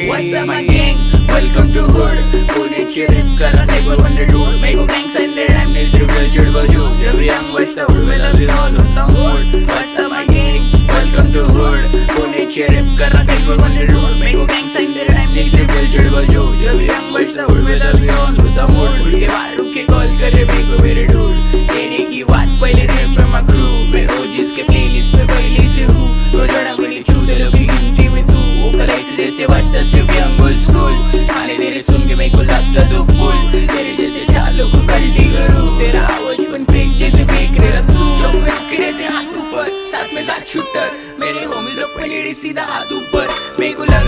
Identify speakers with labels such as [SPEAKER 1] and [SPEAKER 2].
[SPEAKER 1] What's up my gang? Welcome to hood. पुण्याची rip करा table on the road. मेरे को gangs and their rhyme needs reveal चिड़बल जो. जब young बचता हूँ मैं love you all होता mood. What's up my gang? Welcome to hood. पुण्याची rip करा table on the road. मेरे को gangs and their rhyme needs reveal चिड़बल जो. जब young बचता हूँ मैं love you all होता mood. उड़ के बाहर उड़ के call करे मेरे को मेरे dude. कहने की बात पहले rap पे my crew. मैं OGs के playlist पे पहले से हूँ. रोजाना गोली छू दे लोग की गिनती में तू. वो कलाई से जैसे बच्चा सिर्फ young old school. खाने तेरे सुन के मेरे को लगता तो फुल. तेरे जैसे चालों को गलती करूँ. तेरा बचपन फेंक जैसे फेंक रहा तू. शौक में रुके रहते हाथ ऊपर. साथ में साथ शूटर. मेरे होmies लोग पे लेडी सीधा हाथ ऊपर. मेरे को लगा